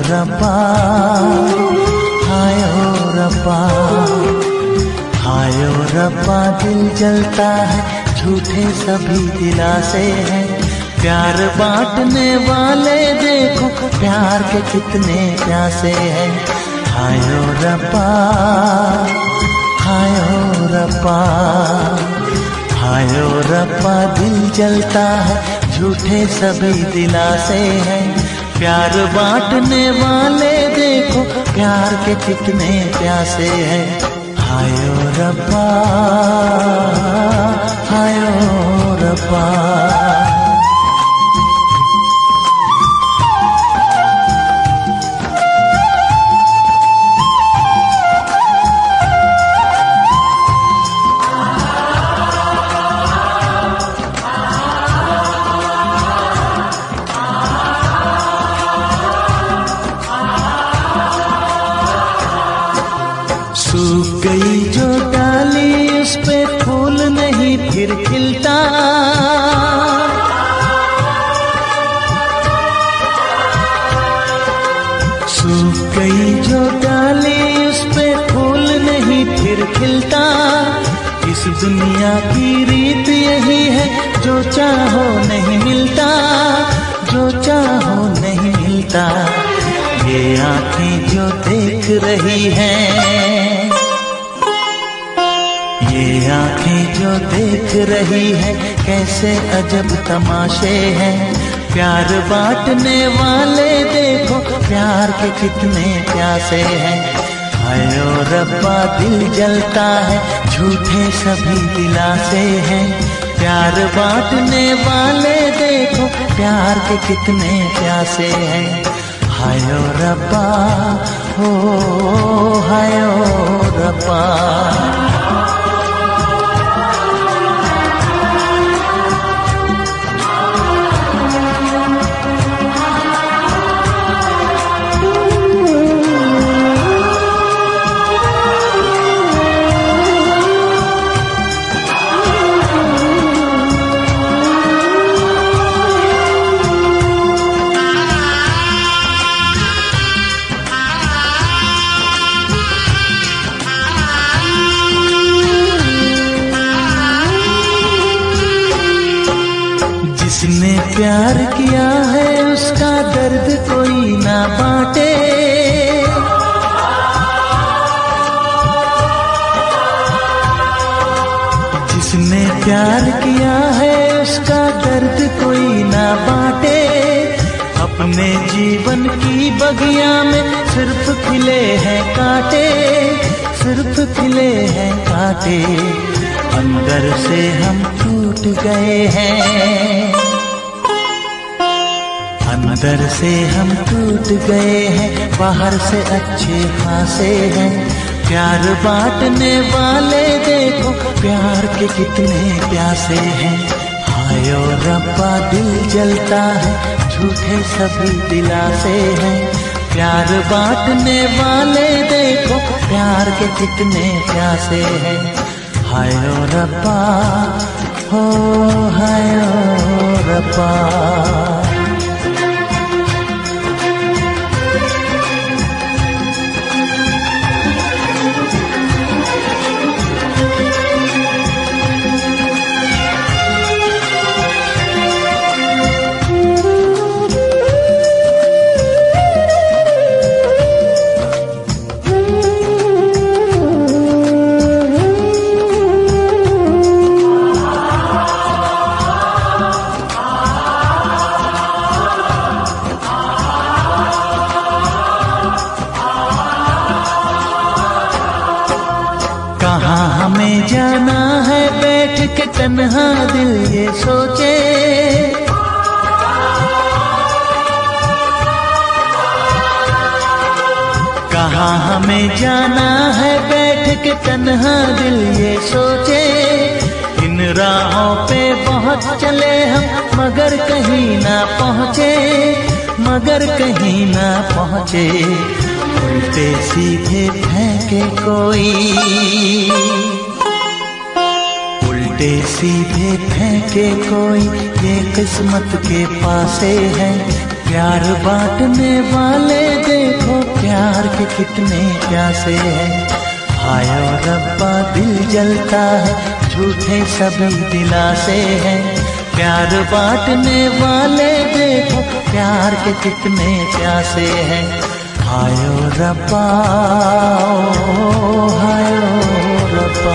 रब्बा, हाय ओ रब्बा, हाय ओ रब्बा। दिल जलता है, झूठे सभी दिलासे हैं। प्यार बांटने वाले देखो, प्यार के कितने प्यासे हैं। हाय ओ रब्बा, हाय ओ रब्बा, हाय ओ रब्बा। दिल जलता है, झूठे सभी दिलासे हैं। प्यार बांटने वाले देखो, प्यार के कितने प्यासे हैं। हाय ओ रब्बा, हाय ओ रब्बा। सूख गई जो डाली, उस पे फूल नहीं फिर खिलता। सूख गई जो डाली, उस पे फूल नहीं फिर खिलता। इस दुनिया की रीत यही है, जो चाहो नहीं मिलता, जो चाहो नहीं मिलता। ये आंखें जो देख रही हैं, ये आंखें जो देख रही है, कैसे अजब तमाशे हैं। प्यार बांटने वाले देखो, प्यार के कितने प्यासे हैं। हाय ओ रब्बा, दिल जलता है, झूठे सभी दिलासे हैं। प्यार बांटने वाले देखो, प्यार के कितने प्यासे हैं। हाय ओ रब्बा, हो हाय ओ रब्बा। जिसने प्यार किया है, उसका दर्द कोई ना बांटे। जिसने प्यार किया है, उसका दर्द कोई ना बांटे। अपने जीवन की बगिया में सिर्फ खिले हैं कांटे, सिर्फ खिले हैं कांटे। अंदर से हम टूट गए हैं, अंदर से हम टूट गए हैं। बाहर से अच्छे खासे हैं। प्यार बांटने वाले देखो, प्यार के कितने प्यासे हैं। हाय ओ रब्बा, दिल जलता है, झूठे सभी दिलासे हैं। प्यार बांटने वाले देखो, प्यार के कितने प्यासे हैं। हाय ओ रब्बा, हो हाय ओ रब्बा। कहाँ हमें जाना है, बैठ के तन्हा दिल ये सोचे। कहाँ हमें जाना है, बैठ के तन्हा दिल ये सोचे। इन राहों पे बहुत चले हम, मगर कहीं ना पहुँचे, मगर कहीं ना पहुँचे। उल्टे सीधे फेंके कोई, उल्टे सीधे फेंके कोई, ये किस्मत के पासे है। प्यार बांटने वाले देखो प्यार के कितने प्यासे हैं। हाय ओ रब्बा दिल जलता है, झूठे सभी दिलासे हैं। प्यार बांटने वाले देखो प्यार के कितने प्यासे हैं। हाय ओ रब्बा, हाय ओ रब्बा।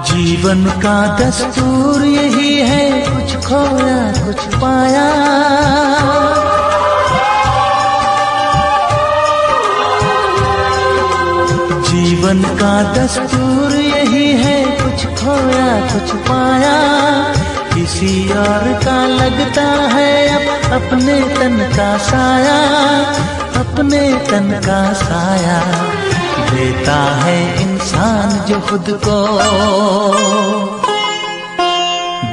जीवन का दस्तूर यही है, कुछ खोया कुछ पाया। जीवन का दस्तूर यही है, कुछ खोया कुछ पाया। किसी और का लगता है अब अपने तन का साया, अपने तन का साया। देता है इंसान जो खुद को,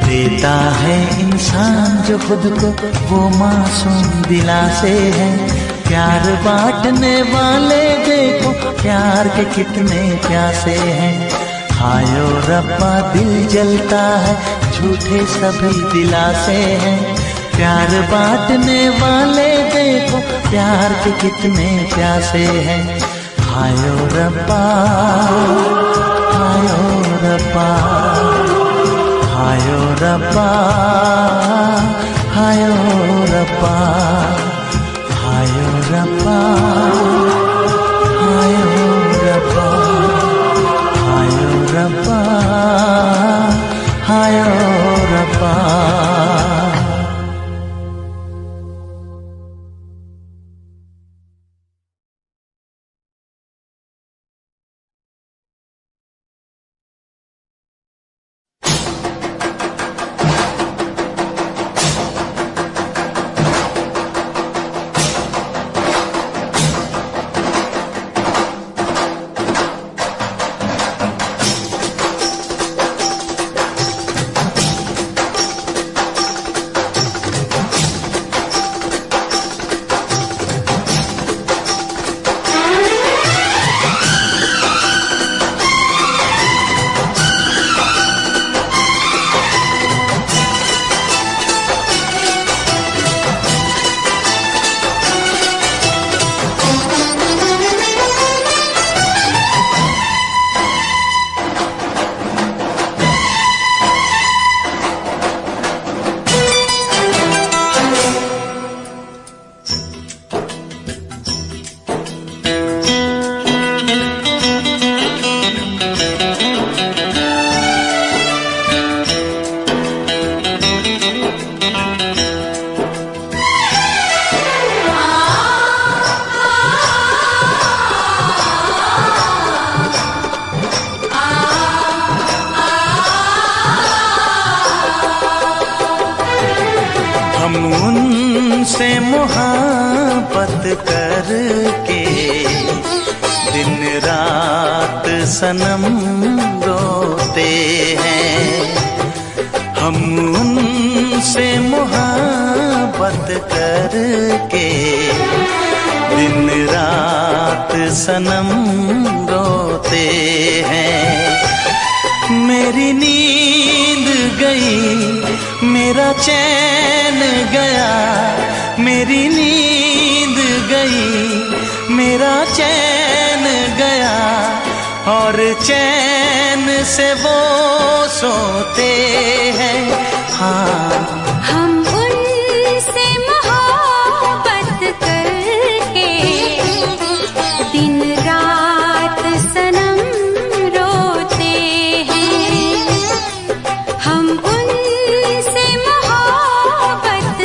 देता है इंसान जो खुद को, वो मासूम दिलासे है। प्यार बांटने वाले देखो प्यार के कितने प्यासे हैं। हाय ओ रब्बा दिल जलता है, झूठे सभी दिलासे हैं। प्यार बांटने वाले देखो प्यार के कितने प्यासे हैं। हाय ओ रब्बा, हाय ओ रब्बा, हाय ओ रब्बा, हाय ओ रब्बा, हाय ओ रब्बा, हाय ओ रब्बा, हाय ओ रब्बा, हाय ओ रब्बा। उनसे मोहब्बत करके दिन रात सनम रोते हैं। हम उनसे मोहब्बत करके दिन रात सनम रोते हैं। मेरी नींद गई, मेरा चैन गया, मेरी नींद गई, मेरा चैन गया, और चैन से वो सोते हैं। हाँ, हम उनसे मोहब्बत करके दिन रात सनम रोते हैं। हम उनसे मोहब्बत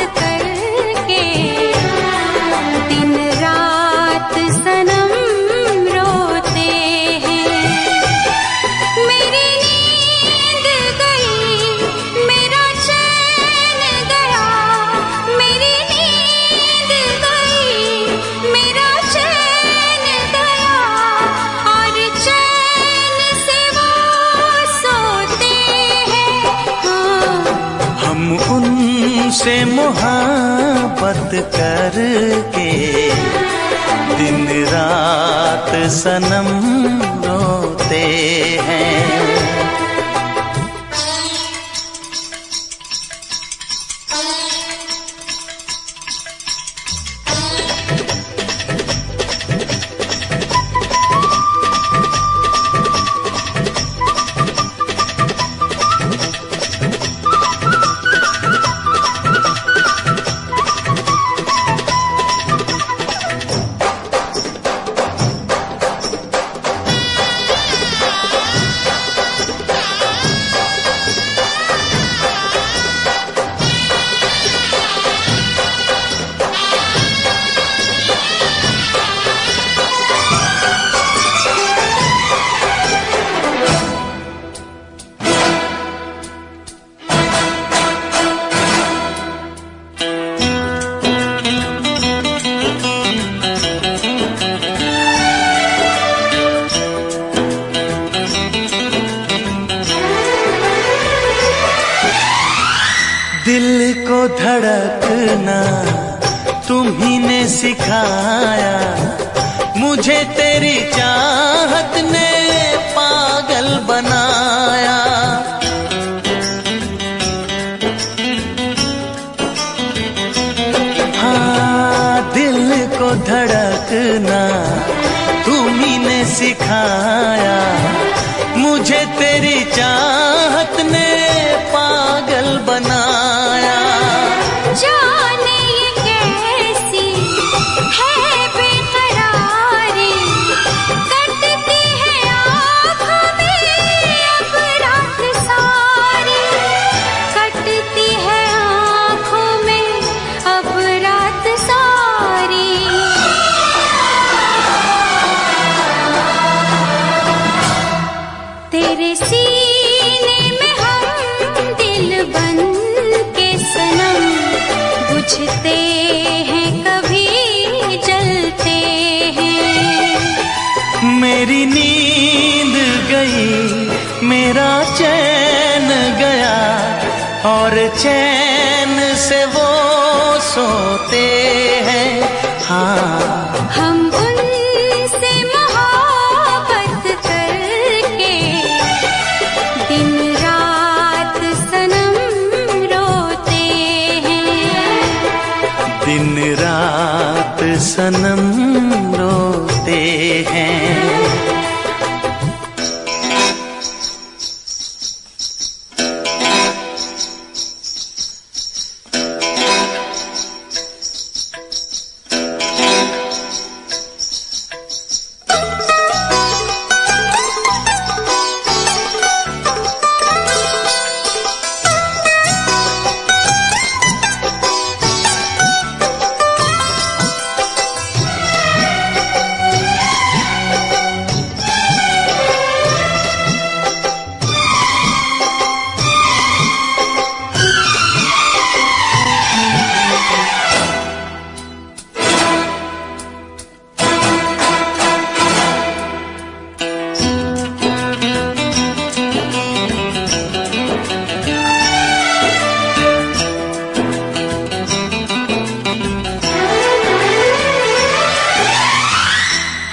तुझसे मोहब्बत करके दिन रात सनम रोते हैं। दिल को धड़कना तुम्ही ने सिखाया, मुझे तेरी चाहत ने पागल बनाया। हाँ, दिल को धड़कना तुम्ही ने सिखाया, मुझे तेरी चाहत ने पागल बनाया। जाने ये कैसी है बेकरारी, कटती है आँखों में अब रात सारी, कटती है आँखों में अब रात सारी। तेरे सीने में हम दिल बन के सनम, बुझते हैं कभी जलते हैं। मेरी नींद गई, मेरा चैन गया, और चैन से वो सोते हैं। हाँ, हम उनसे मोहब्बत करके दिन रात सनम रोते हैं। दिन रात सनम रोते हैं।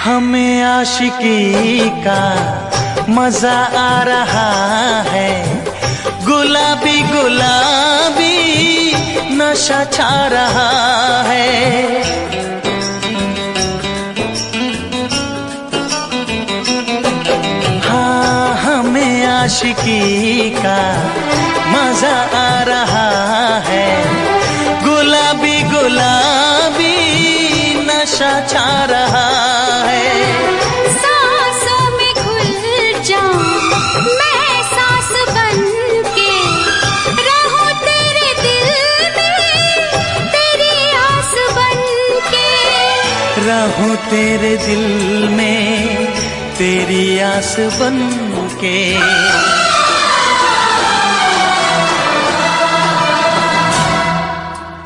हमें आशिकी का मजा आ रहा है, गुलाबी गुलाबी नशा छा रहा है। हाँ, हमें आशिकी का मजा आ रहा है, गुलाबी गुलाबी नशा छा रहा है। सांसों में घुल जाऊं मैं सांस बन के, रहूं तेरे दिल में तेरी आस बन के, रहूं तेरे दिल में तेरी आस बन के।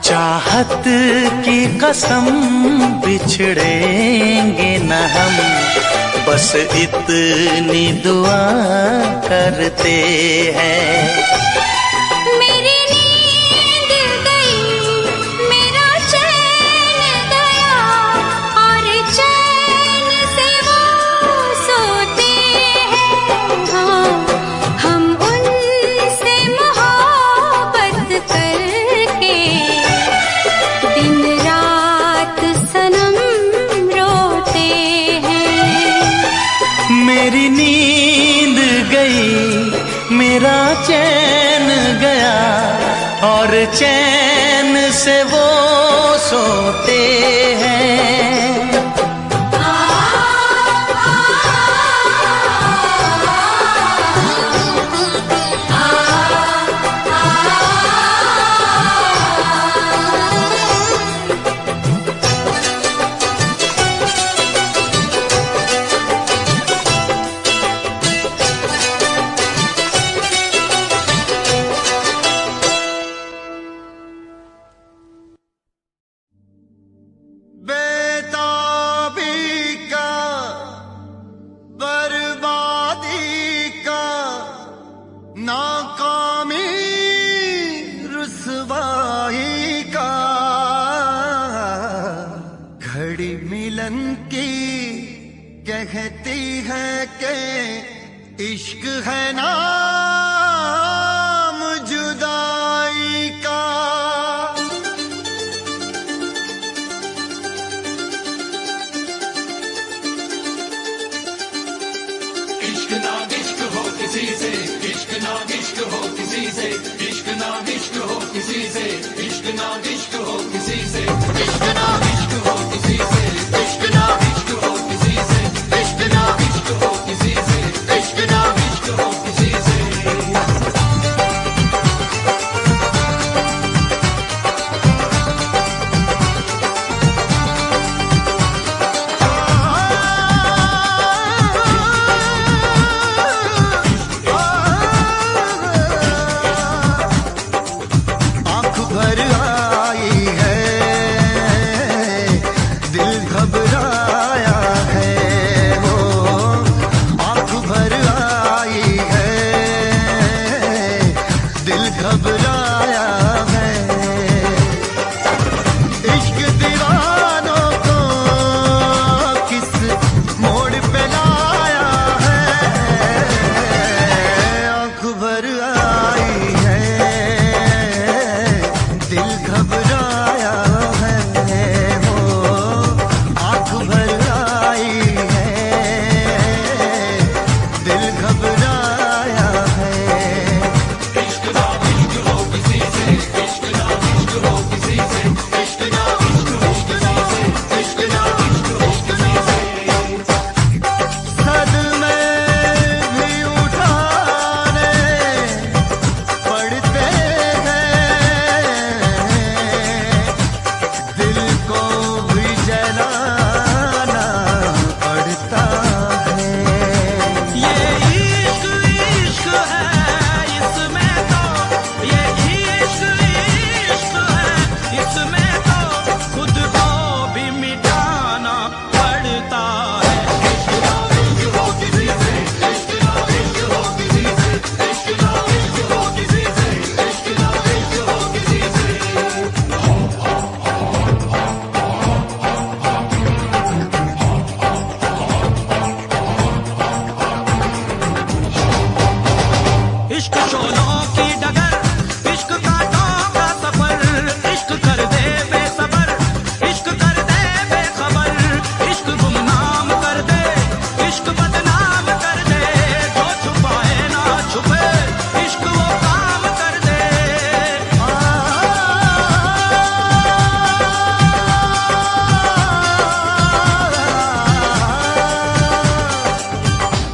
चाहत की कसम बिछड़ेंगे न हम, बस इतनी दुआ करते हैं। मेरी नींद गई, मेरा चैन गया और चैन से वो सोते हैं। कहती है कि इश्क है नाम जुदाई का। इश्क ना इश्क हो किसी से, इश्क ना इश्क हो किसी से, इश्क ना इश्क हो किसी से, इश्क ना इश्क हो किसी से, इश्क ना इश्क हो किसी से, इश्क ना इश्क हो किसी से, इश्क ना इश्क हो किसी से, इश्क ना इश्क हो किसी से।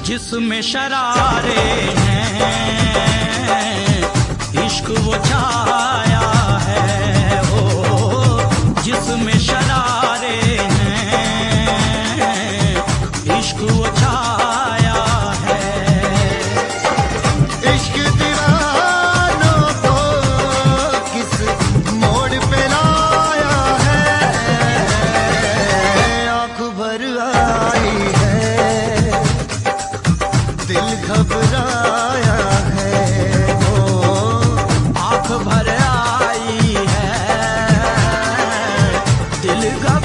जिसमें शरारे हैं इश्क वो छाया है, ओ जिसमें शरारे हैं इश्क वो छाया है। इश्क दीवानों को किस मोड़ पे लाया है, आँख भर आई है, दिल घबराया है, वो आँख भर आई है, दिल घबराया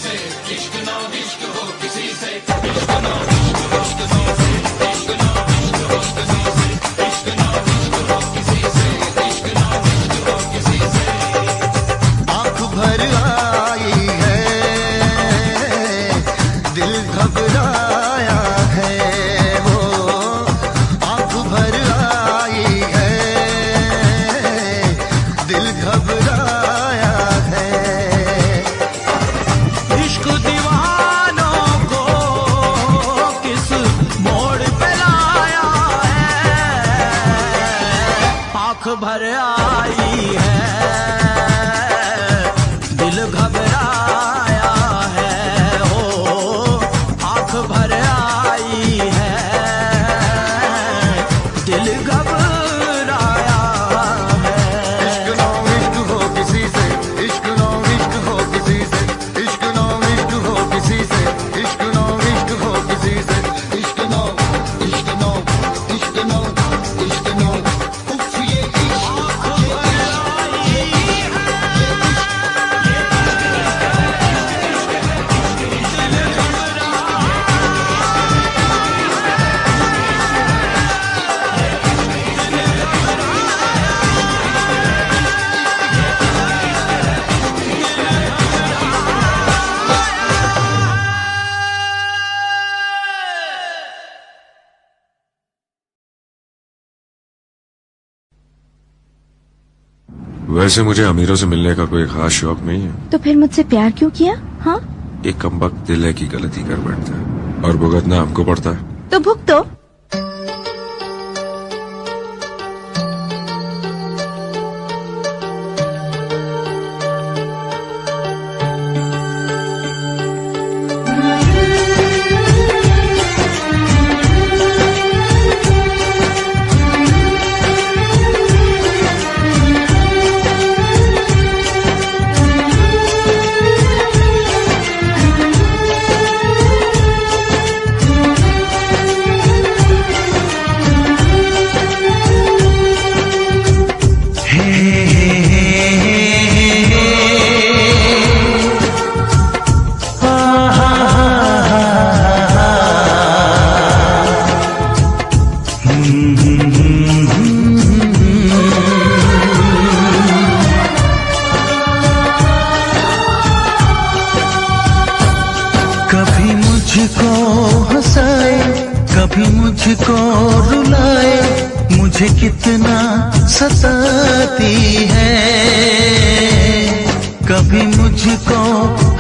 से, इश्क ना इश्क हो किसी से, इश्क ना इश्क हो किसी से, इश्क ना इश्क हो किसी से, इश्क ना इश्क हो किसी से, इश्क ना इश्क हो किसी से। आंख भर आई है, दिल घबराया है, वो आंख भर आई है, दिल घबराया है। इश्क दीवानों को किस मोड़ पे लाया है, आंख भर आई है, दिल घबराया है, हो आंख भर आई है, दिल घबराया है। इश्क ना इश्क हो किसी से, इश्क ना इश्क हो किसी से, इश्क ना इश्क हो किसी से, इश्क ना इश्क हो किसी से, इश्क ना इश्क ना इश्क ना इश्क ना उफ ये इश्क वैसे मुझे अमीरों से मिलने का कोई खास शौक नहीं है। तो फिर मुझसे प्यार क्यों किया? हाँ, एक कमबख्त दिल है की गलती कर बैठता है और भुगतना हमको पड़ता है। तो भुगतो। कभी मुझको हंसाए, कभी मुझको रुलाए, मुझे कितना सताती है। कभी मुझको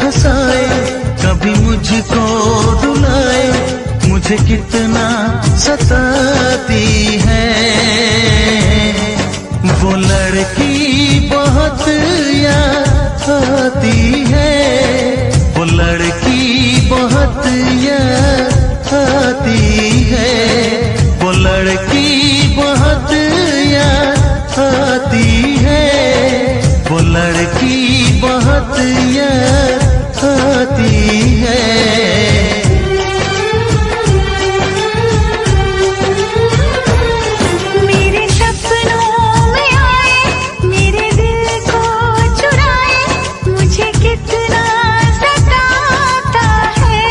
हंसाए, कभी मुझको रुलाए, मुझे कितना सताती है। वो लड़की बहुत याद आती है, वो लड़की बहुत याद आती है, वो लड़की बहुत याद आती है, वो लड़की बहुत याद आती है। मेरे सपनों में आए, मेरे दिल को चुराए, मुझे कितना सताता है।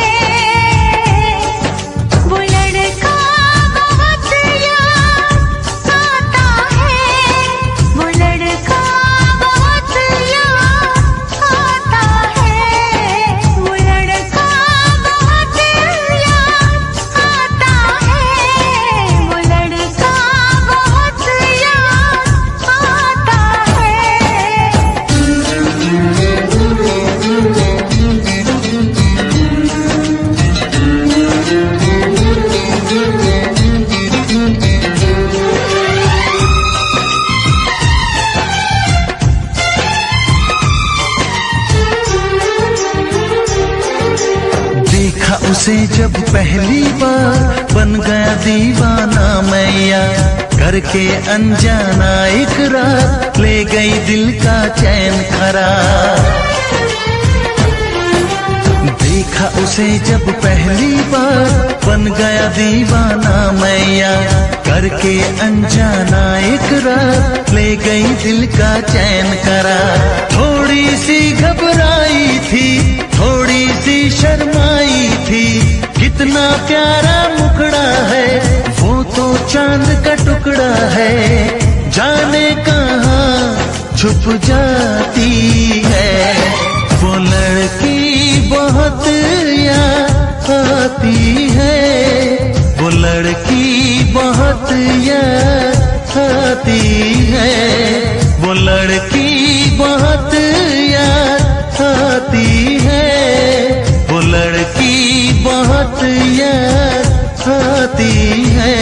वो लड़का बहुत याद आता है, वो लड़का बहुत याद आता है, वो लड़का बहुत याद आता है, वो लड़का बहुत याद आता देखा उसे जब पहली बार, बन गया दीवाना मैया, करके अनजाना इकरार, ले गई दिल का चैन करार। देखा उसे जब पहली बार, बन गया दीवाना मैया, करके अनजाना इकरार, ले गई दिल का चैन करार। थोड़ी सी घबराई थी, थोड़ी शर्माई थी, कितना प्यारा मुखड़ा है, वो तो चांद का टुकड़ा है, जाने कहाँ छुप जाती है। वो लड़की बहुत याद आती है, वो लड़की बहुत याद आती है, वो लड़की बहुत याद आती है, वो लड़की बहुत याद आती है।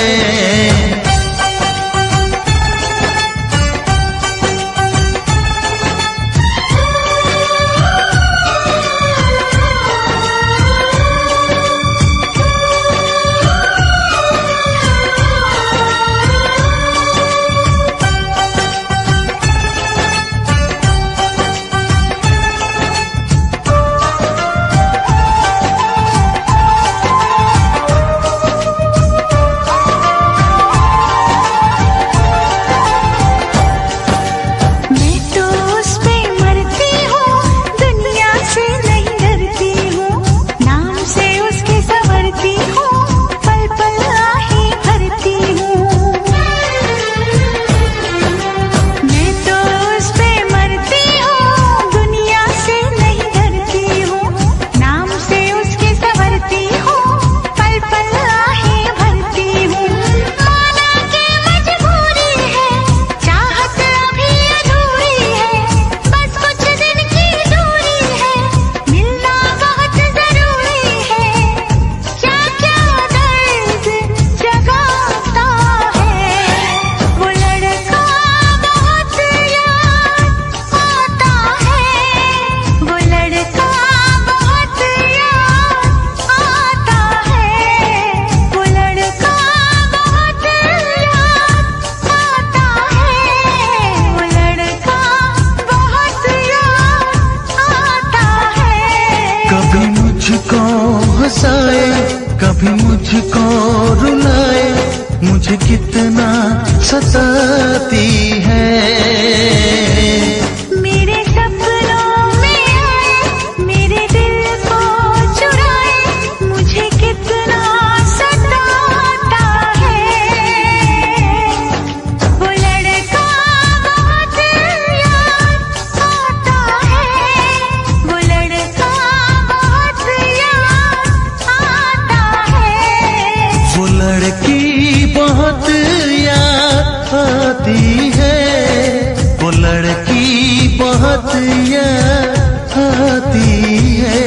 कभी मुझको रुलाए, मुझे कितना सताती है। मेरे सपनों में आए, मेरे दिल को चुराए, मुझे कितना सताता है। वो लड़का बहुत याद आता है, वो लड़का बहुत याद आता है। वो लड़की बहुत याद आती है, वो लड़की बहुत याद आती है।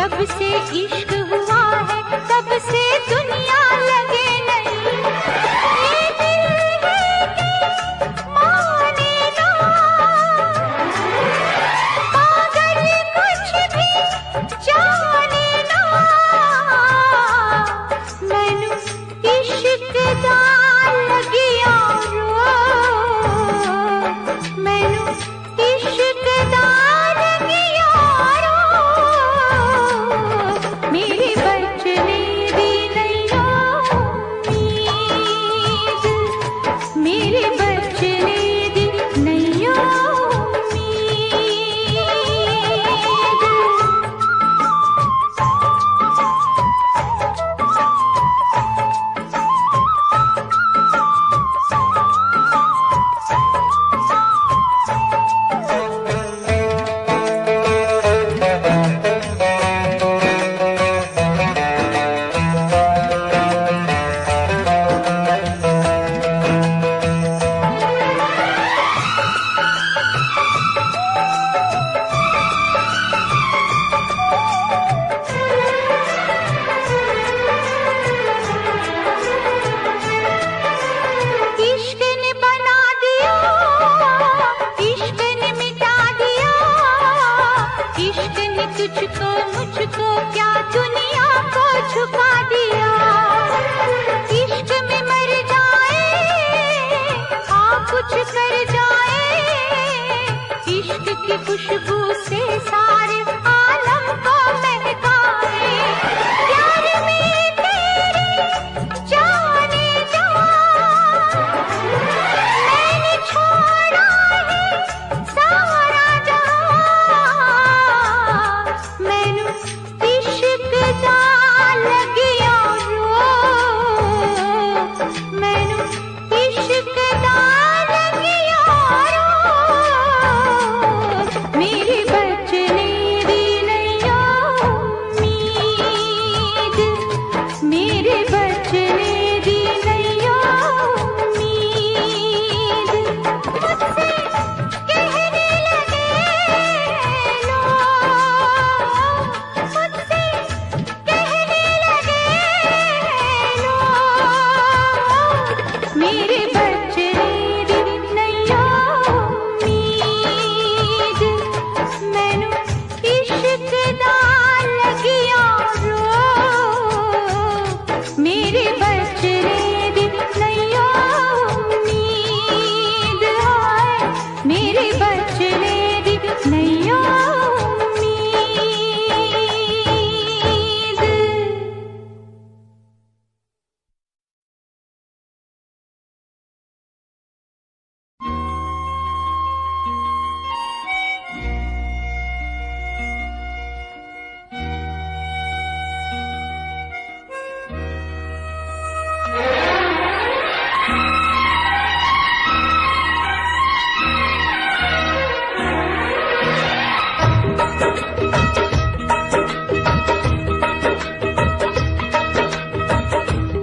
जब से इश्क हुआ है तब से दुनिया लगे नहीं। ये दिल है कि माने ना, मगर कुछ भी जाने ना। मैनू इश्क दा लगिया रो, मैनू इश्क दा लगिया रो। मेरे बचने दी नैया उम्मीद, मेरे बचने दी नैया उम्मीद। इश्क ने बना दिया, इश्क ने मिटा दिया, इश्क ने तुझको मुझको क्या दुनिया को झुका दिया। इश्क में मर जाए हाँ कुछ कर जाए, इश्क की खुशबू से सारे आलम को महकाए। प्यार में तेरे जाने जा, मैंने छोड़ा है सारा जहां। मैनू इश्क दा लगिया रो, मैनू इश्क दा लगिया रो। मेरे बचने दी नैया उम्मीद, मेरे बचने दी नैया उम्मीद। मुझसे कहने लगे लोग, मुझसे कहने लगे लोग, मेरे बचने दी नैया उम्मीद। मैनू इश्क दा लगिया रो, मेरे बचने दी नैया उम्मीद। हाय मेरे बचने दी नैया उम्मीद।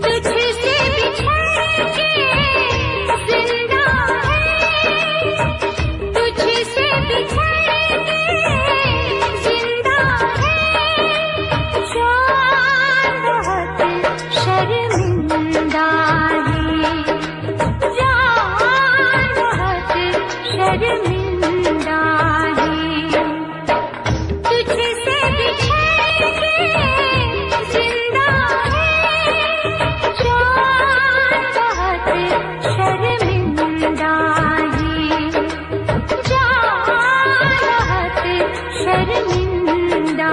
तुझसे बिछड़ के जिंदा है, तुझसे बिछड़ के जिंदा है। जान बहुत शर्मिंदा है, जान बहुत शर्मिंदा है। तुझसे बिछड़ के जिंदा है, जान बहुत शर्मिंदा है, जान बहुत शर्मिंदा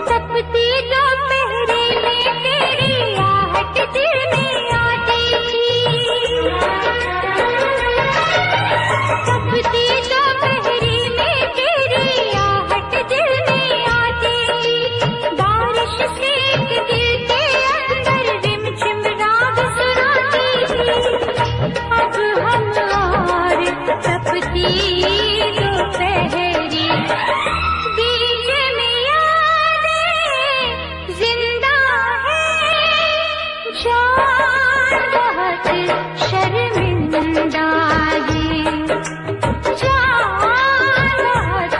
तपती दोपहरी में तेरी आहट दिल में आती थी। तपती दोपहरी में तेरी आहट दिल में आती थी। बारिश से एक दिल के अंदर रिमझिम राग बहुत शर्मिंदा है, जान बहुत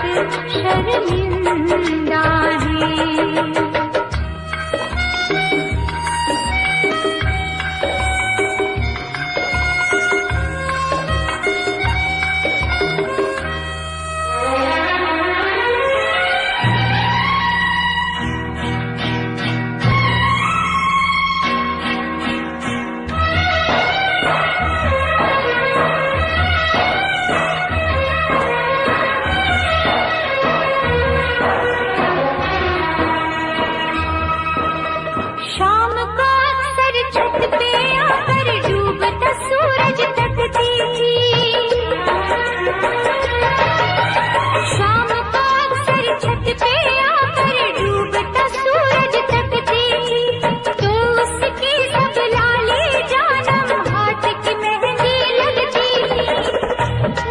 शर्मिंदा है। शाम को अक्सर छत पे आकर डूबता सूरज तकती थी, शाम को अक्सर छत पे आकर डूबता सूरज तकती थी, तो उसकी सब लाली जानम हाथ की मेहंदी लगती थी।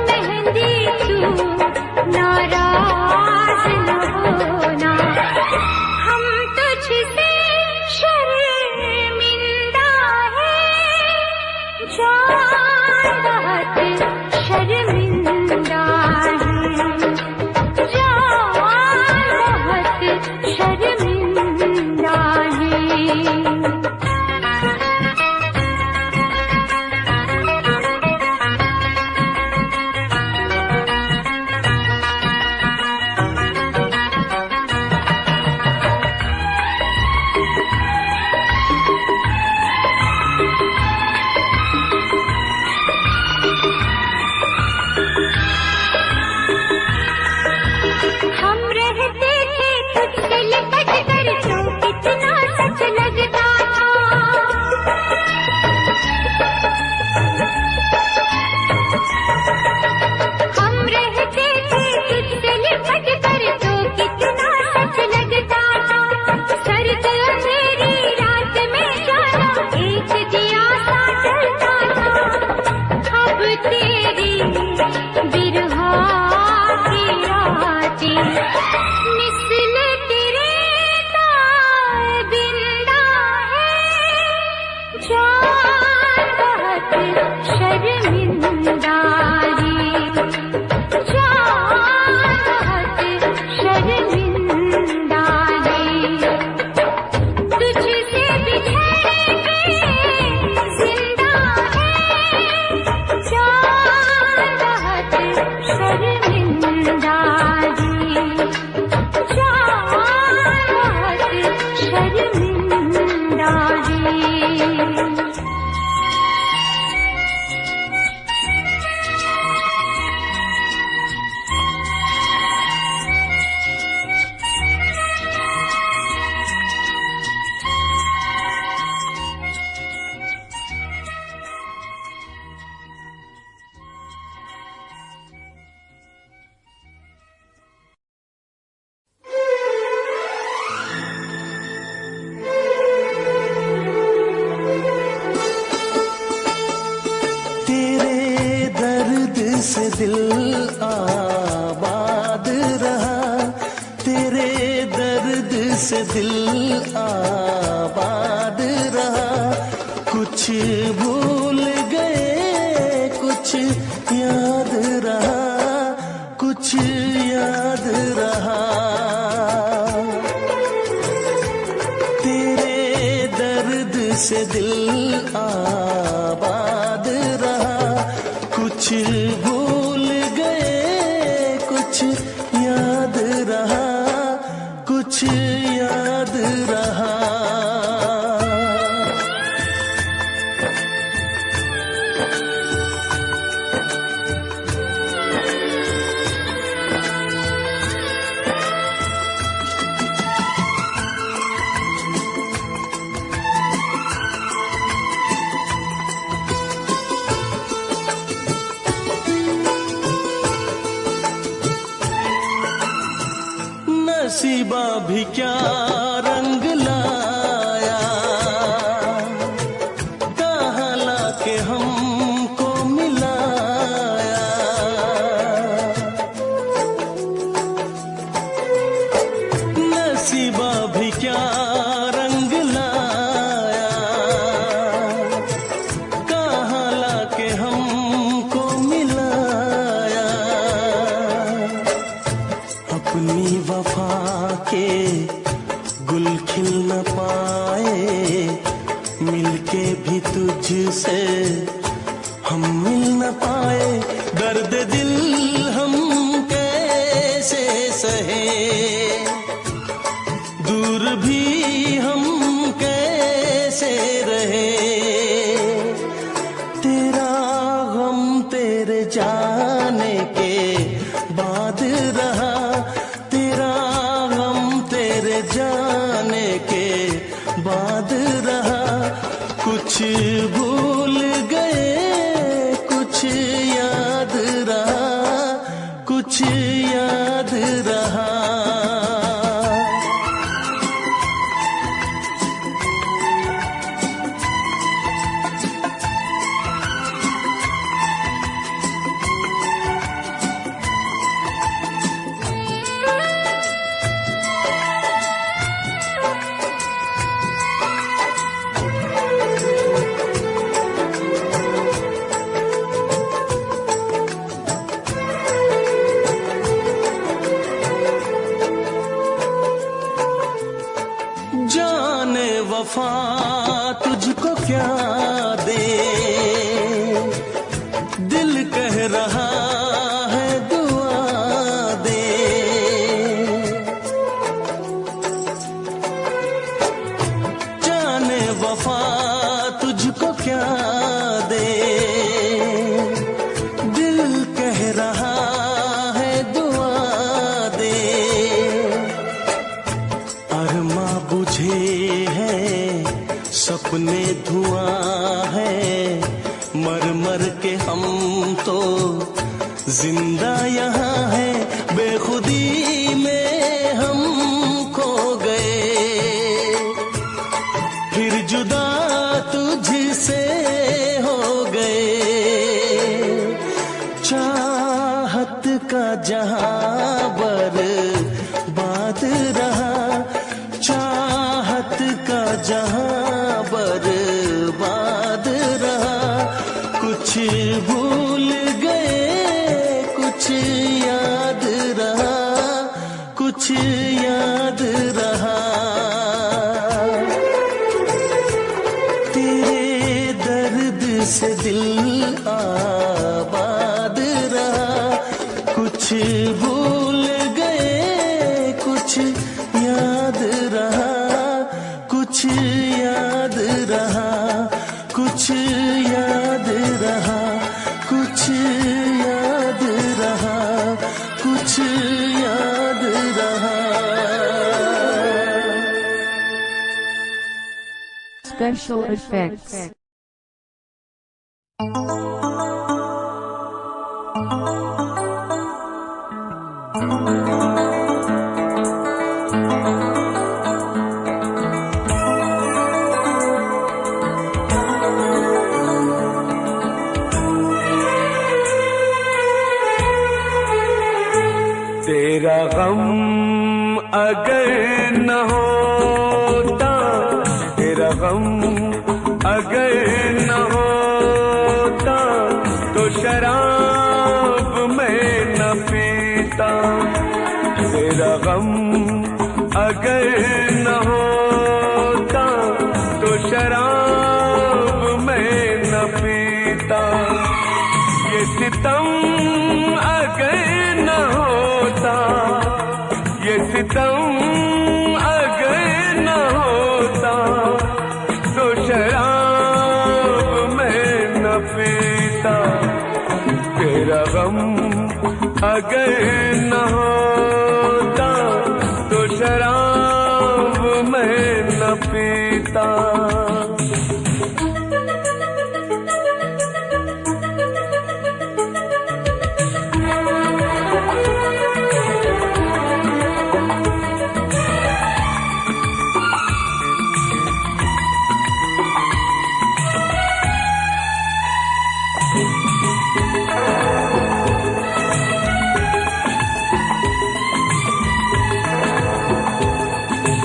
मेहंदी तू नाराज न होना, हम तुझसे शर्मिंदा है, जान बहुत शर्मिंदा है, जान बहुत शर्मिंदा है। हम रहते थे तुझसे लिपट कर तो कितना सच लगता था, हम रहते थे तुझसे लिपट कर तो कितना सच लगता था। सर्द अंधेरी रात में जाना एक दिया सा जलता था, अब तेरी बिरहा की रातें मिसल तेरे ताबिंदा है, जान बहुत शर्मिंदा है, जान बहुत शर्मिंदा है। तुझसे बिछड़ के जिंदा है, जान बहुत शर्मिंदा है, जान बहुत शर्मिंदा है। तेरे दर्द से दिल आबाद रहा, तेरे दर्द से दिल आबाद रहा। कुछ भूल गए कुछ याद रहा, कुछ याद रहा। तेरे दर्द से दिल आबाद रहा, कुछ भूल गए कुछ याद रहा, कुछ याद रहा। नसीबा भी क्या रंग लाया, कहाँ लाके हमको मिलाया। नसीबा भी क्या रंग लाया, तुझसे हम मिल न पाए, दर्द दिल हम कैसे सहे, दूर भी हम कैसे रहे। तेरा गम तेरे जाने के बाद रहा, तेरा गम तेरे जाने के बाद रहा। कुछ भूल गए कुछ याद रहा, कुछ याद रहा। जाने वफा तुझको क्या दे, दिल कह रहा है दुआ दे। जाने वफा तुझको क्या दे, दिल कह रहा है दुआ दे। अरमा बुझे हैं सपने धुआं है, मर मर के हम तो जिंदा यहाँ है। बेखुदी में हम खो गए, फिर जुदा तुझसे हो गए। चाहत का जहां बर्बाद रहा, चाहत का जहां बर्बाद रहा। कुछ भूल गए कुछ याद रहा, कुछ याद रहा। तेरे दर्द से दिल आबाद रहा। कुछ भूल गए कुछ याद रहा, कुछ याद रहा, कुछ याद रहा, कुछ याद रहा, कुछ याद रहा। Special effects. तेरा गम अगर न होता, तेरा गम अगर न होता, तो शराब मैं न पीता। तेरा गम अगर न होता, तो शराब मैं न पीता। ये सितम अगर न होता, ये सितम अगर न होता, तो शराब मैं न पीता। तेरा गम अगर न होता, तो शराब मैं न पीता।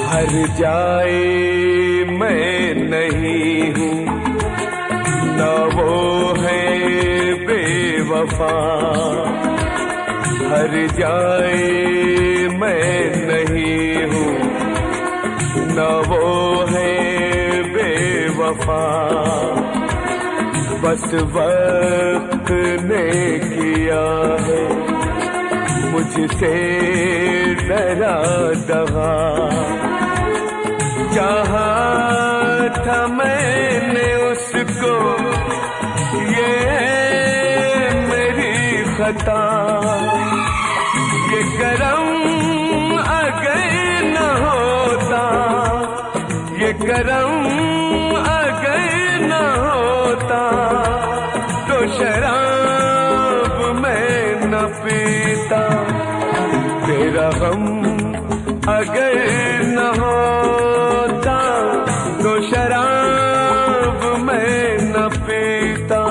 हर जाए मैं नहीं हूँ, न वो है बेवफा। हर जाए मैं नहीं हूँ, न वो है बेवफा। बस वक्त ने किया है मुझसे डरा दगा। चाहा था मैंने उसको, ये मेरी खता। ये करम अगर न होता, ये करम अगर न होता, तो शराब मैं न पीता। तेरा गम अगर न होता, तो शराब मैं न पीता।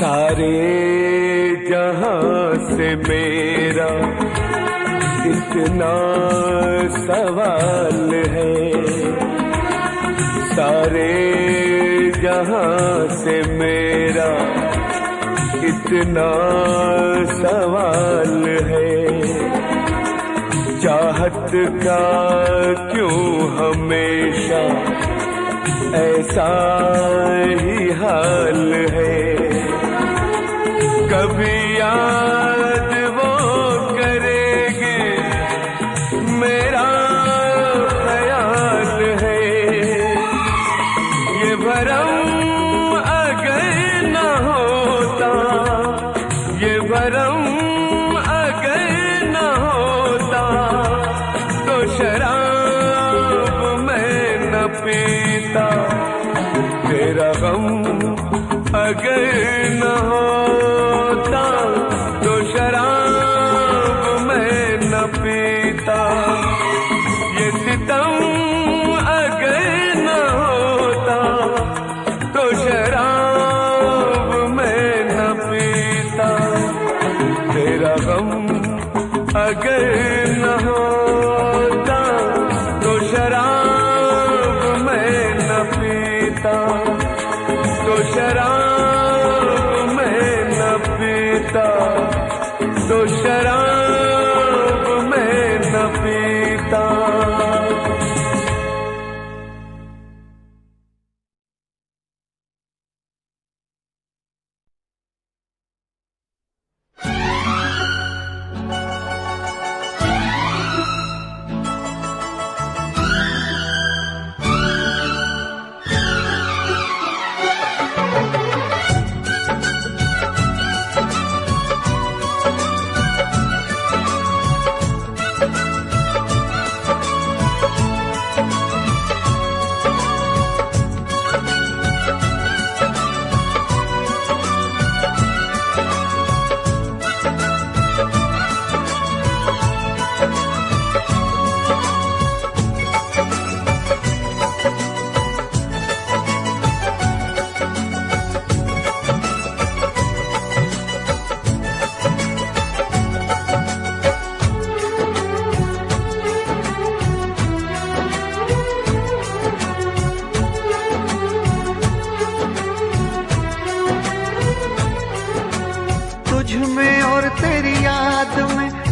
सारे जहां से मेरा इतना सवाल है, सारे जहां से मेरा इतना सवाल है। चाहत का क्यों हमेशा ऐसा ही हाल है। कभी याद वो करेंगे मेरा ख्याल है। ये भरम अगर न होता, ये भरम अगर न होता, तो शराब मैं न पीता। तेरा गम अगर न होता, तो शराब मैं न पीता। ये सितम अगर न होता, तो शराब मैं न पीता। तेरा गम अगर न होता, तो शराब मैं न पीता। तो शराब मैं न पीता, तो शराब मैं न पीता।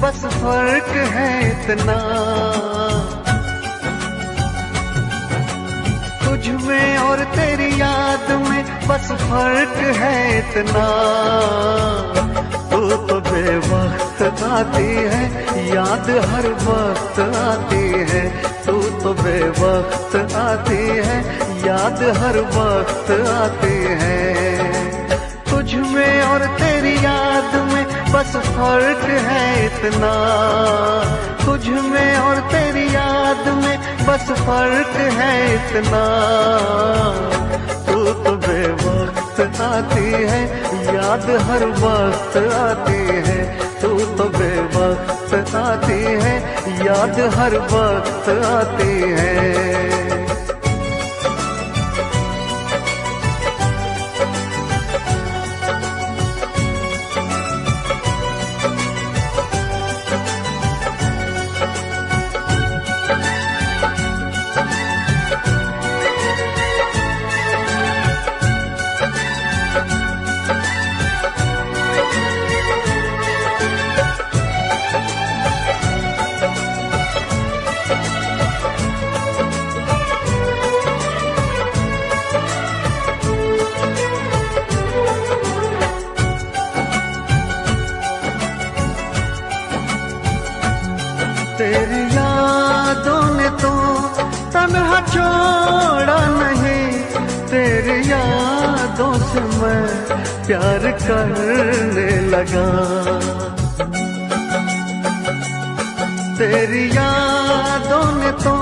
बस फर्क है इतना, तुझ में और तेरी याद में बस फर्क है इतना। तू तो बेवक्त आती है, याद हर वक्त आती है। तू तो बेवक्त आती है, याद हर वक्त आती है। तुझ में और तेरी याद में बस फर्क है इतना। तुझ में और तेरी याद में बस फर्क है इतना। तू तो बेवक्त आती है, याद हर वक्त आती है। तू तो बेवक्त आती है, याद हर वक्त आती है। तेरी यादों ने तो तन्हा छोड़ा नहीं, तेरी यादों से मैं प्यार करने लगा। तेरी यादों ने तो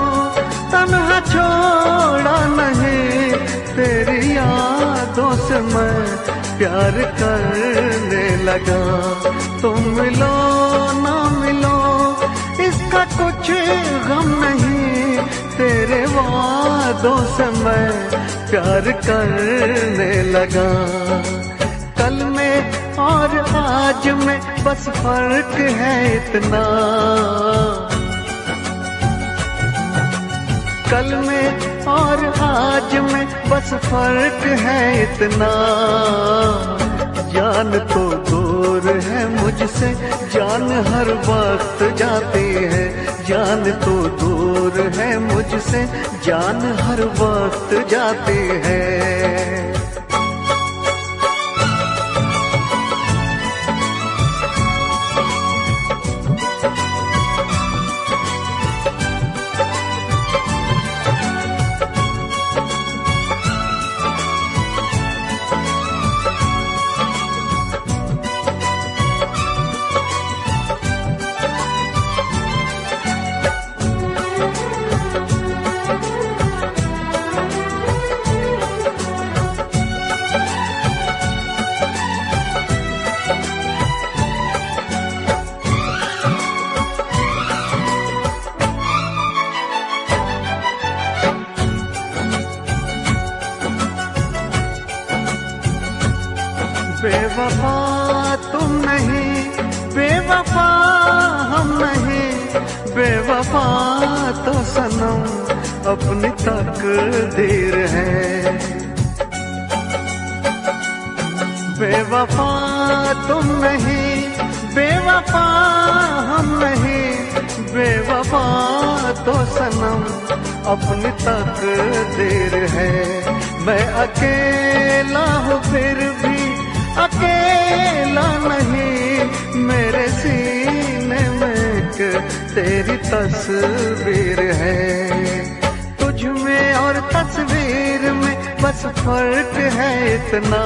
तन्हा छोड़ा नहीं, तेरी यादों से मैं प्यार करने लगा। तुम मिलो ना मिलो इसका कुछ गम नहीं, तेरे वादों से मैं प्यार करने लगा। कल में और आज में बस फर्क है इतना, कल में और आज में बस फर्क है इतना। जान तो दूर है मुझसे, जान हर वक्त जाती है। जान तो दूर है मुझसे, जान हर वक्त जाती है। बेवफा तुम नहीं, बेवफा हम नहीं, बेवफा तो सनम अपनी तकदीर है। बेवफा तुम नहीं, बेवफा हम नहीं, बेवफा तो सनम अपनी तकदीर है। मैं अकेला हूँ फिर भी अकेला नहीं, मेरे सीने में एक तेरी तस्वीर है। तुझ में और तस्वीर में बस फर्क है इतना,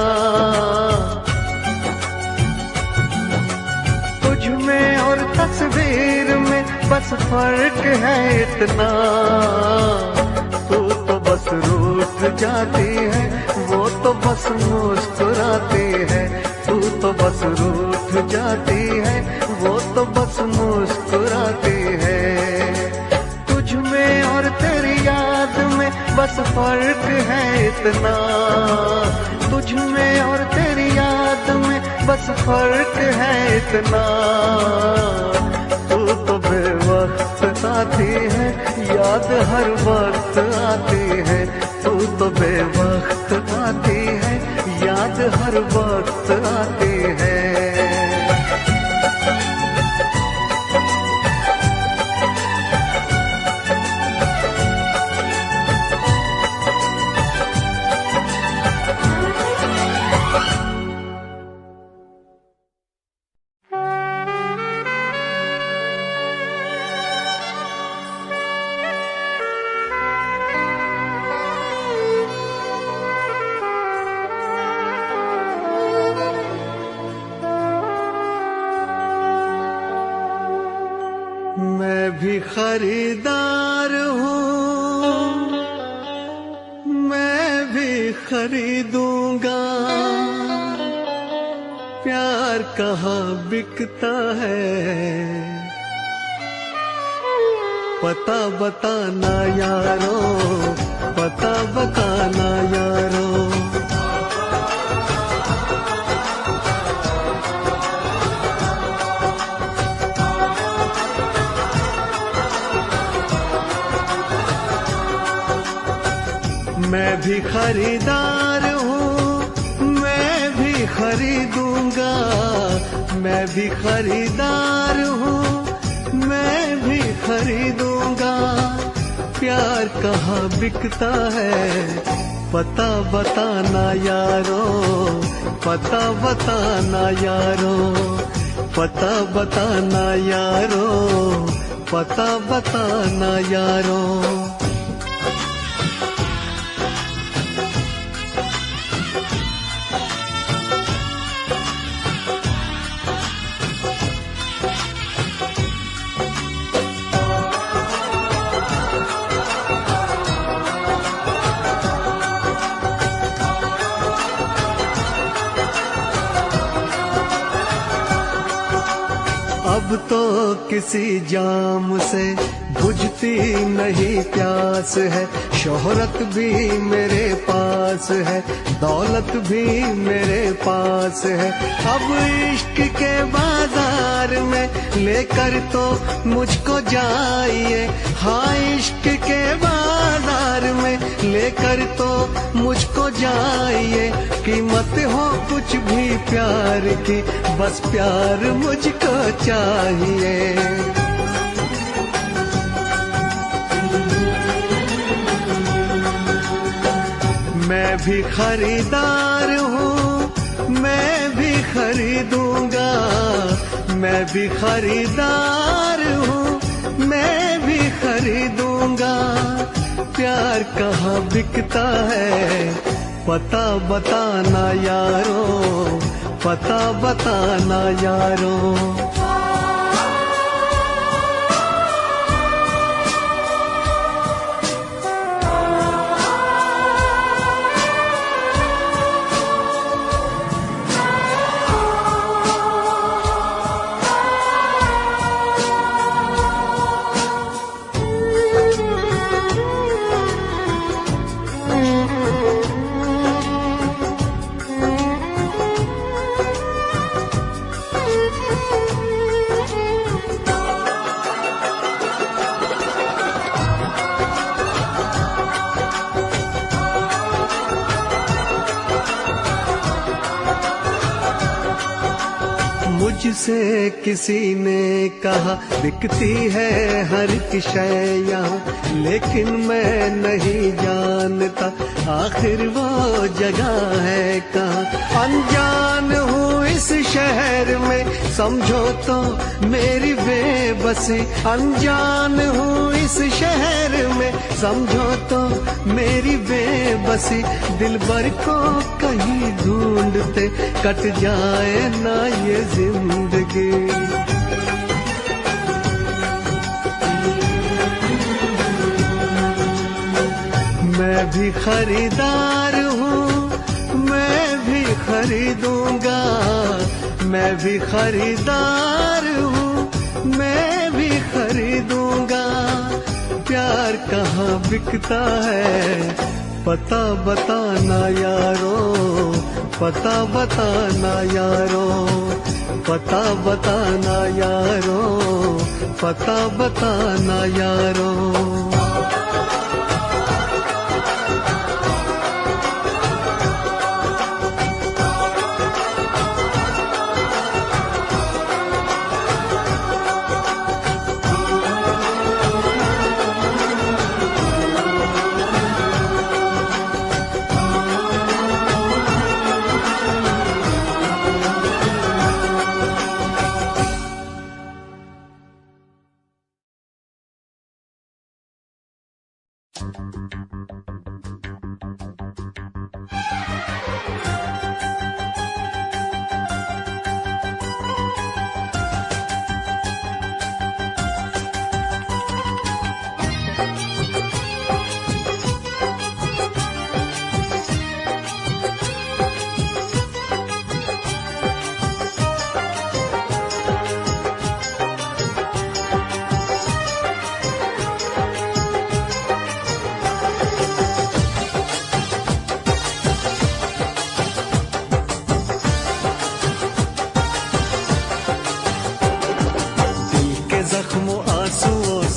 तुझ में और तस्वीर में बस फर्क है इतना। तू तो बस रूठ जाती है, वो तो बस मुस्कुराती है। तू तो बस रूठ जाती है, वो तो बस मुस्कुराती है। तुझ में और तेरी याद में बस फर्क है इतना, तुझ में और तेरी याद में बस फर्क है इतना। तू तो बेवक्त आती है, याद हर वक्त आती है। तू तो बेवक्त आती है, याद हर वक्त आती है। मैं भी खरीदार हूँ, मैं भी खरीदूंगा। प्यार कहाँ बिकता है, पता बताना यारो, पता बताना यारो। मैं भी खरीदार हूँ, मैं भी खरीदूंगा। मैं भी खरीदार हूँ, मैं भी खरीदूंगा। प्यार कहाँ बिकता है, पता बताना यारो, पता बताना यारो, पता बताना यारो, पता बताना यारो। अब तो किसी जाम से बुझती नहीं प्यास है। शोहरत भी मेरे पास है, दौलत भी मेरे पास है। अब इश्क के बाजार में लेकर तो मुझको जाइए। हाँ, इश्क के बाजार में लेकर तो मुझको जाइए। कीमत हो कुछ भी प्यार की, बस प्यार मुझको चाहिए। मैं भी खरीदार हूँ, मैं भी खरीदूंगा। मैं भी खरीदार हूँ, मैं भी खरीदूंगा। प्यार कहाँ बिकता है, पता बताना यारो, पता बताना यारो। मुझसे किसी ने कहा बिकती है हर एक शय यहाँ, लेकिन मैं नहीं जानता आखिर वो जगह है कहाँ। अनजान हूँ इस शहर में, समझो तो मेरी बेबसी। अनजान हूँ इस शहर में, समझो तो मेरी बेबसी। दिलबर को कहीं ढूंढते कट जाए ना ये जिंदगी। मैं भी खरीदार हूँ, मैं भी खरीदूंगा। मैं भी खरीदार हूँ, मैं भी खरीदूंगा। प्यार कहाँ बिकता है, पता बताना यारो, पता बताना यारो, पता बताना यारो, पता बताना यारो।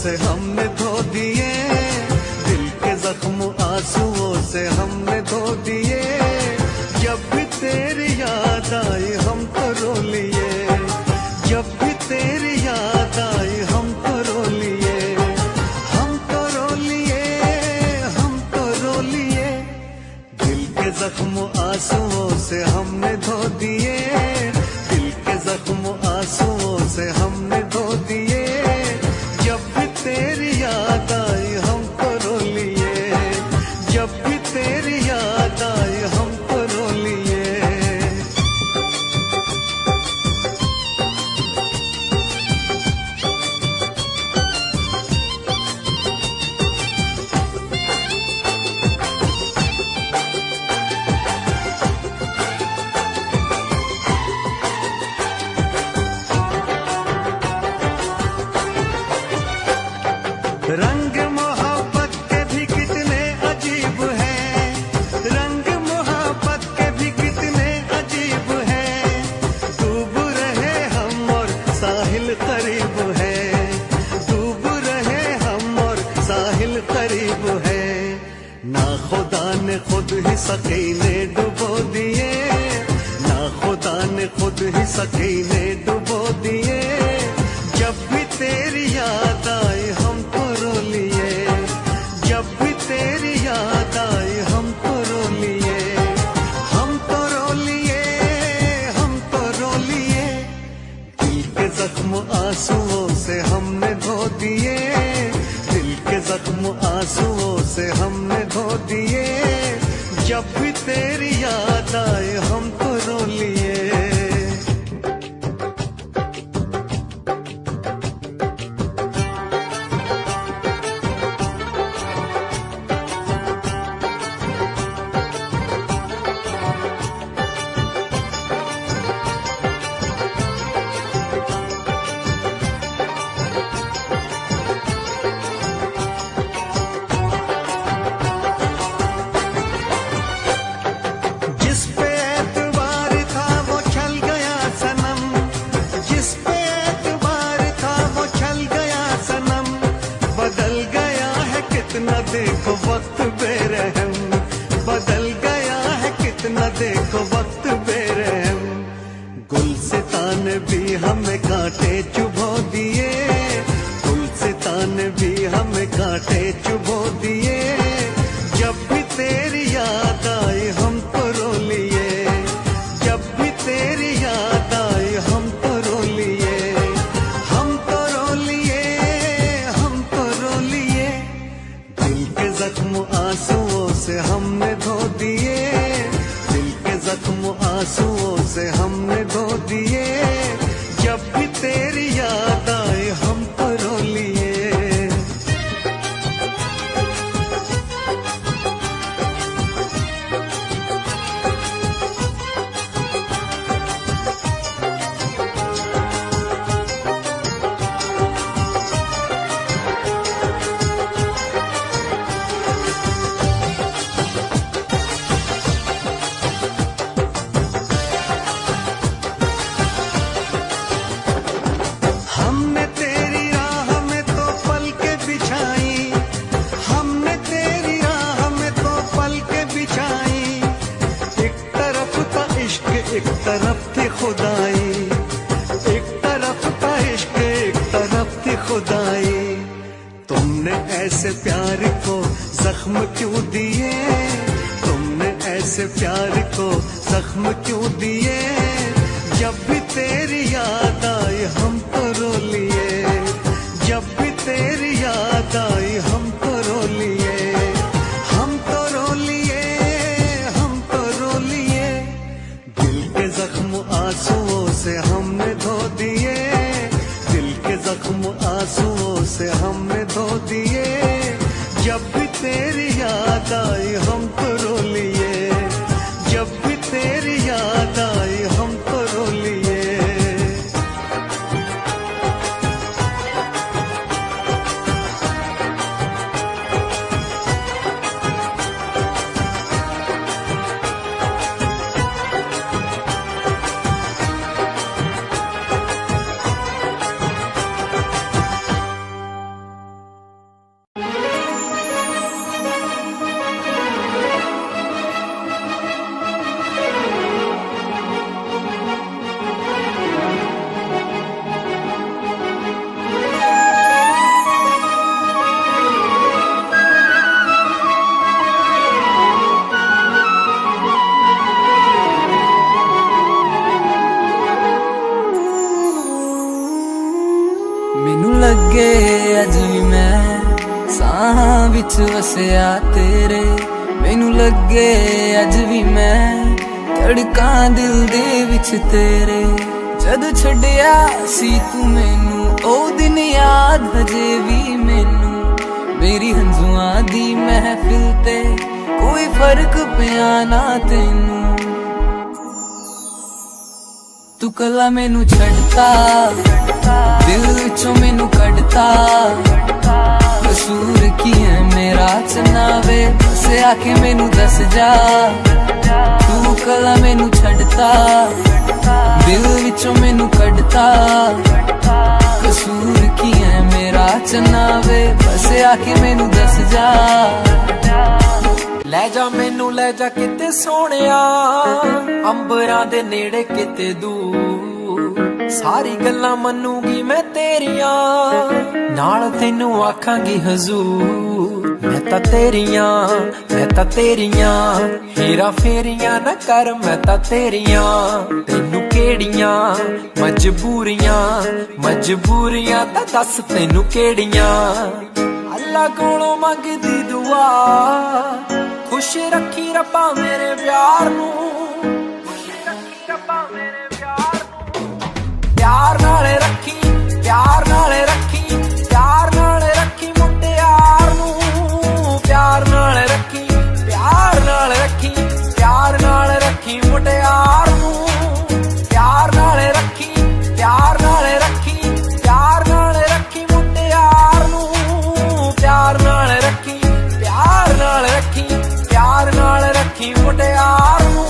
से हमने धो दिए, दिल के जख्म आंसुओं से हमने धो दिए। जब भी तेरी याद आई हम तो रो लिए, जब भी तेरी याद आई हम तो रो लिए, हम तो रो लिए, हम तो रो लिए। दिल के जख्म आंसुओं से हमने धो दिए, दिल के जख्म आंसुओं से हमने धो दिए। जब भी तेरी याद आई हम तो रो लिए, जब भी तेरी याद आई हम तो रो लिए। रंग मोहब्बत के भी कितने अजीब हैं, रंग मोहब्बत के भी कितने अजीब हैं। डूब रहे हम और साहिल करीब है, डूब रहे हम और साहिल करीब है। ना खुदा ने खुद ही सकीने डुबो दिए, ना खुदा ने खुद ही सकीने डुबो दिए। जब भी तेरी याद आई हम तो रो लिए, जब भी तेरी याद आई हम तो रो लिए, हम तो रो लिए, हम तो रो लिए। दिल के जख्म आंसुओं से हमने धो दिए, दिल के जख्म आंसुओं से हमने धो दिए। जब भी तेरी याद आई हम तो रो लिए। जिस पे एतबार था वो छल गया सनम, जिस पे एतबार था वो छल गया सनम। बदल गया है कितना देखो वक्त बेरहम, बदल गया है कितना देखो वक्त बेरहम। गुलसितान भी हमें कांटे चुभो दिए, गुलसितान भी हमें कांटे चुभो दिए। जब भी तेरी याद आई हम तो रो लिए, जब भी तेरी याद आई हम तो रो लिए, हम तो रो लिए, हम तो रो लिए। दिल के जख्म आंसुओं से हमने धो दिए, दिल के जख्म आंसुओं से हमने धो दिए। जब भी तेरी याद आई हम तो रो लिए। हमने तेरी राह में तो पलकें बिछाई, हमने तेरी राह में तो पलकें बिछाई। एक तरफ था इश्क एक तरफ थी खुदाई, एक तरफ था इश्क एक तरफ थी खुदाई। तुमने ऐसे प्यार को जख्म क्यों दिए, तुमने ऐसे प्यार को जख्म क्यों दिए। जब भी तेरी याद आई हम तो रो लिए, जब भी तेरी याद आई हम तो रो लिए, हम तो रो लिए, हम तो रो लिए। दिल के जख्म आंसुओं से हमने धो दिए, दिल के जख्म आंसुओं से हमने धो दिए। जब भी तेरी याद आई हम तो रो लिए, जब भी तेरी याद आई हम तो रो लिए। मैं साहां विच वसिया तेरे मैनू लगे अज भी मैं धड़कां दिल दे विच तेरे जद छड्डिया सी तू मैनू ओ दिन याद हजे भी मैनू मेरी हंजुआं दी महफिल ते कोई फर्क पिया ना तैनू तू कला मैनू छड़ता दिल विचों मैनू कढ़ता कसूर की है मेरा चनावे बस आके मैनू दस जा तू कला मैनू छड़ता दिल विचों मैनू कढ़ता कसूर की है मेरा चनावे बस आके मैनू दस जा ले जा मैनू ले जा किते सोहणिया अंबरां दे नेड़े किते दूर सारी गल्लां मनूंगी मैं तेरियां नाल तैनू आखांगी हजूर मैं तां तेरियां हेरा फेरियां ना कर मैं तां तेरियां तैनू केड़ियां मजबूरियां तां दस तैनू केड़ियां अल्लाह कोलों मंगदी दुआ खुश रखी रब्बा मेरे प्यार नू प्यार नाल रखी प्यार नाल रखी प्यार नाल रखी मुटियार नू प्यार नाल रखी प्यार नाल रखी प्यार नाल रखी मुटियार नू प्यार नाल रखी प्यार नाल रखी प्यार नाल रखी मुटियार नू प्यार नाल रखी प्यार नाल रखी प्यार नाल रखी मुटियार नू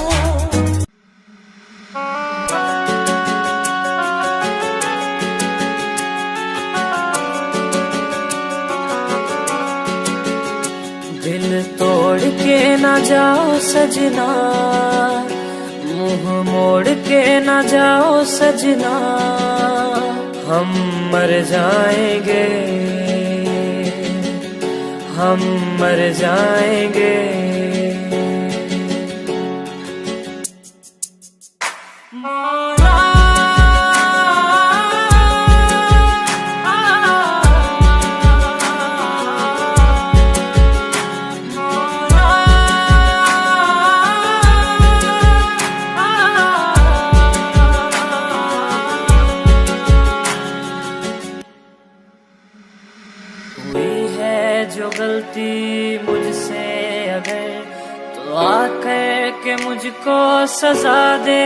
दिल तोड़ के ना जाओ सजना मुंह मोड़ के ना जाओ सजना हम मर जाएंगे हम मर जाएंगे जो गलती मुझसे अगर तो आकर के मुझको सजा दे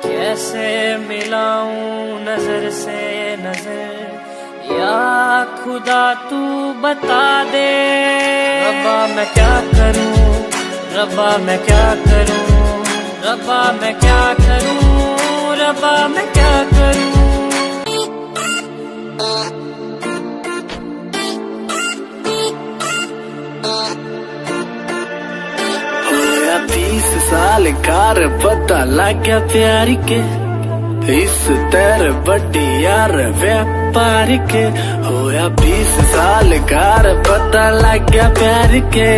कैसे मिलाऊं नजर से नजर या खुदा तू बता दे रब्बा मैं क्या करूं रब्बा मैं क्या करूं रब्बा मैं क्या करूं रब्बा मैं क्या करूं होया 20 साल कार पता लग गया प्यार के इस तेरे बड़ी यार व्यापार के होया 20 साल कार पता लग गया प्यार के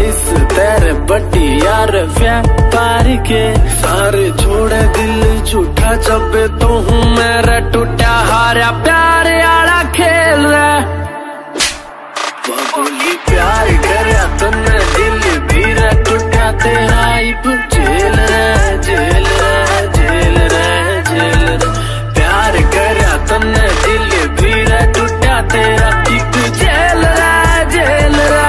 इस तेरे बड़ी यार व्यापार के सारे छोड़े दिल झूठा जब तो हूँ मेरा टूटा हारा प्यार आला खेल रहा बोली प्यार करया तन्ने दिल भीरा टूटा तेरा इब जेल रे जेल रे जेल रे जेल रे प्यार करया तन्ने दिल भीरा टूटा तेरा इब जेल रे जेल रे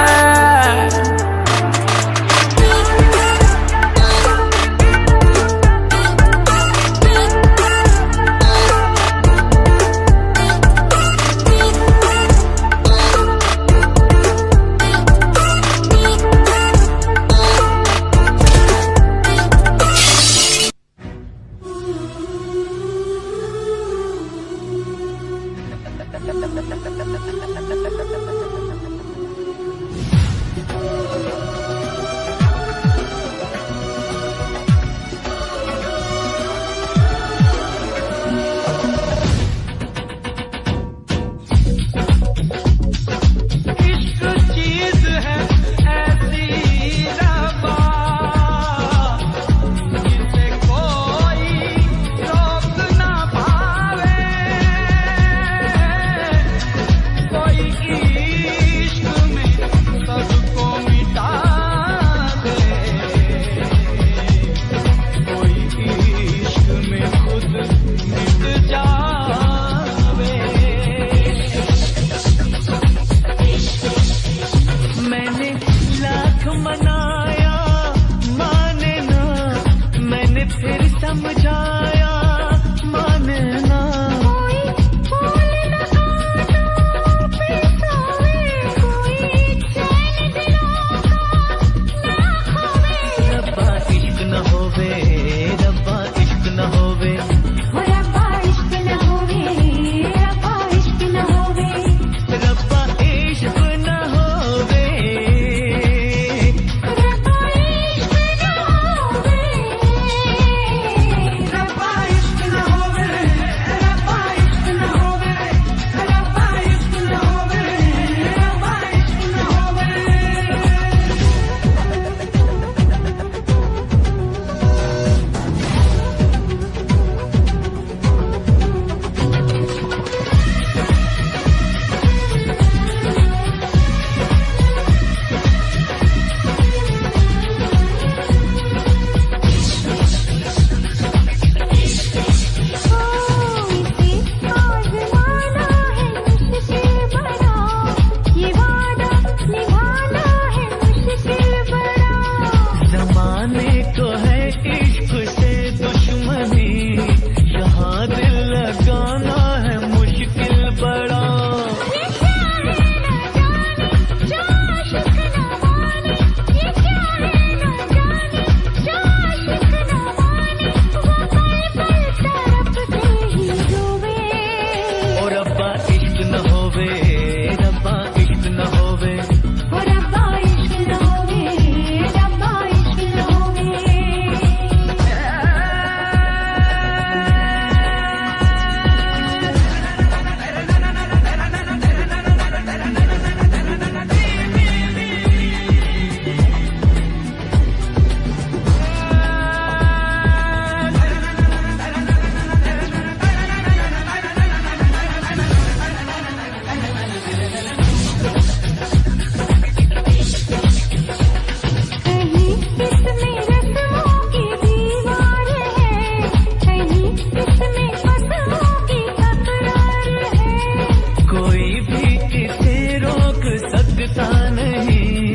डरता नहीं,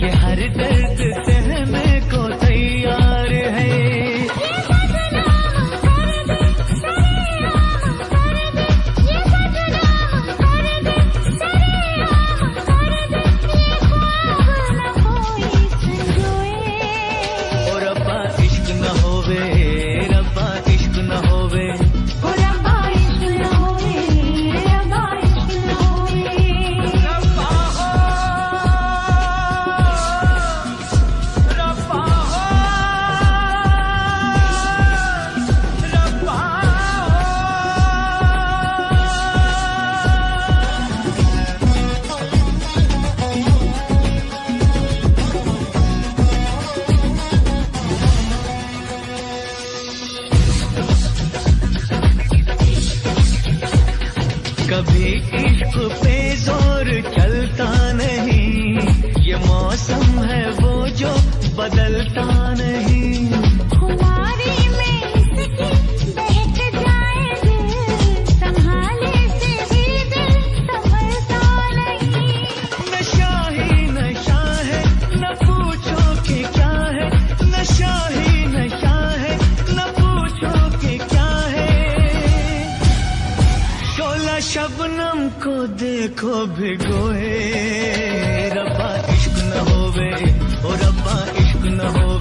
ये हर दर्द सहने को तैयार है। और रब्बा इश्क न होवे, रब्बा इश्क न होवे, कभी इश्क पे जोर चलता नहीं, ये मौसम है वो जो बदलता नहीं। खुमारी में इसकी बहक जाए दिल, संभाले से भी दिल संभलता नहीं। नशा ही नशा है, न पूछो कि क्या है, नशा ही नशा है, न पूछो कि क्या है। शोला शबनम को देखो भिगोए, रब्बा इश्क न होवे, ओ रब्बा इश्क न हो।